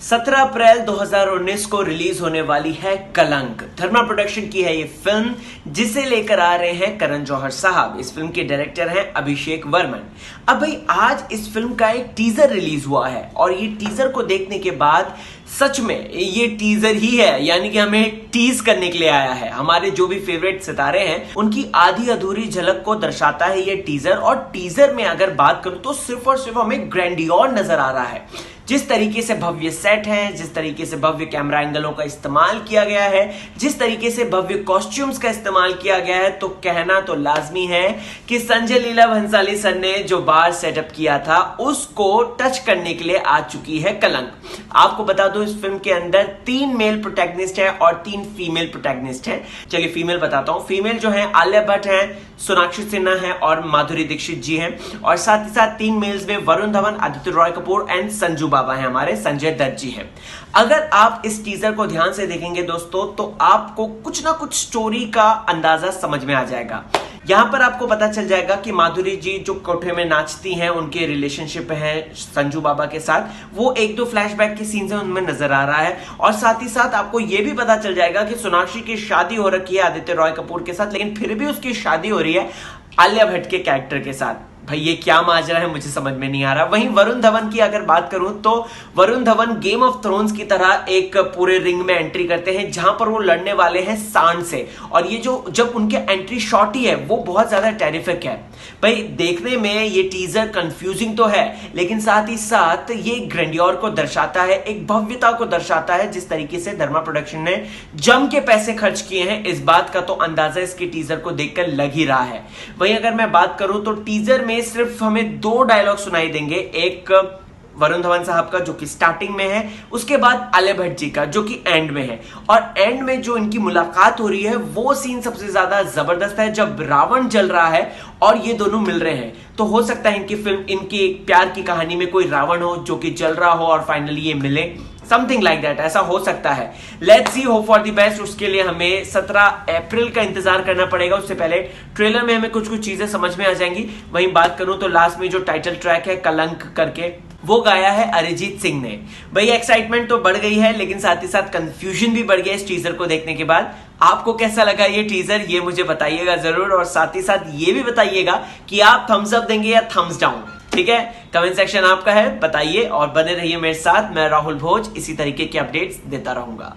17 अप्रैल 2019 को रिलीज होने वाली है कलंक। धर्मा प्रोडक्शन की है ये फिल्म जिसे लेकर आ रहे हैं करण जौहर साहब। इस फिल्म के डायरेक्टर हैं अभिषेक वर्मन। अब भाई आज इस फिल्म का एक टीजर रिलीज हुआ है और ये टीजर को देखने के बाद सच में ये टीजर ही है, यानी कि हमें टीज करने के लिए आया है। हमारे जो भी फेवरेट सितारे हैं उनकी आधी अधूरी झलक को दर्शाता है ये टीजर। और टीजर में अगर बात करूं तो सिर्फ और सिर्फ हमें ग्रैंडियोर नजर आ रहा है। जिस तरीके से भव्य सेट है, जिस तरीके से भव्य कैमरा एंगलों का इस्तेमाल किया गया है, जिस तरीके से भव्य कॉस्ट्यूम्स का इस्तेमाल किया गया है, तो कहना तो लाजमी है कि संजय लीला भंसाली सर ने जो बार सेटअप किया था उसको टच करने के लिए आ चुकी है कलंक। आपको बता दो इस फिल्म के अंदर 3 मेल प्रोटैगनिस्ट है और 3 फीमेल प्रोटैगनिस्ट है। चलिए फीमेल बताता हूं। फीमेल जो है आलिया भट्ट है, सोनाक्षी सिन्हा है और माधुरी दीक्षित जी हैं। और साथ ही साथ 3 मेल्स में वरुण धवन, आदित्य रॉय कपूर एंड संजू बाबा है, हमारे संजय दत्त जी हैं। अगर आप इस टीजर को ध्यान से देखेंगे दोस्तों तो आपको कुछ ना कुछ स्टोरी का अंदाजा समझ में आ जाएगा। यहां पर आपको पता चल जाएगा कि माधुरी जी जो कोठे में नाचती हैं उनके रिलेशनशिप है संजू बाबा के साथ, वो 1-2 फ्लैशबैक के सीन्स हैं उनमें नजर आ रहा है। और साथ ही साथ आपको यह भी पता चल जाएगा कि सोनाक्षी की शादी हो रखी है आदित्य रॉय कपूर के साथ, लेकिन फिर भी उसकी शादी हो रही है आलिया भट्ट के कैरेक्टर के साथ। भाई ये क्या माजरा है, मुझे समझ में नहीं आ रहा। वहीं वरुण धवन की अगर बात करूं तो Varun Dhawan game of thrones की तरह एक पूरे रिंग में एंट्री करते हैं जहां पर वो लड़ने वाले हैं सांड से। और ये जो जब उनके एंट्री शॉट ही है वो बहुत ज्यादा टेरिफिक है। भाई देखने में ये टीजर कंफ्यूजिंग तो है, लेकिन साथ ही साथ ये ग्रैंडियोर को दर्शाता है, एक भव्यता को दर्शाता है। जिस तरीके से धर्मा प्रोडक्शन ने जम के पैसे खर्च किए हैं इस बात का तो अंदाजा इसके टीजर को देखकर लग ही रहा है। वहीं अगर मैं बात करूं तो टीजर में सिर्फ हमें 2 डायलॉग सुनाई देंगे। एक वरुण धवन साहब का जो कि स्टार्टिंग में है, उसके बाद आलिया भट्ट जी का जो कि एंड में है। और एंड में जो इनकी मुलाकात हो रही है वो सीन सबसे ज्यादा जबरदस्त है, जब रावण जल रहा है और ये दोनों मिल रहे हैं। तो हो सकता है इनकी फिल्म, इनकी प्यार की कहानी में कोई रावण हो जो कि जल रहा हो और फाइनली ये मिले, समथिंग लाइक दैट, ऐसा हो सकता है। Let's see, hope for the best. उसके लिए हमें 17 अप्रैल का इंतजार करना पड़ेगा। उससे पहले ट्रेलर में हमें कुछ कुछ चीजें समझ में आ जाएंगी। वहीं बात करूं तो लास्ट में जो टाइटल ट्रैक है कलंक करके, वो गाया है अरिजीत सिंह ने। भाई एक्साइटमेंट तो बढ़ गई है, लेकिन साथ ही साथ कंफ्यूजन भी बढ़ गया इस टीजर को देखने के बाद। आपको कैसा लगा ये टीजर, ये मुझे बताइएगा जरूर। और साथ ही साथ ये भी बताइएगा कि आप थम्स अप देंगे या थम्स डाउन। ठीक है, कमेंट सेक्शन आपका है, बताइए। और बने रहिए मेरे साथ, मैं राहुल भोज इसी तरीके के अपडेट्स देता रहूंगा।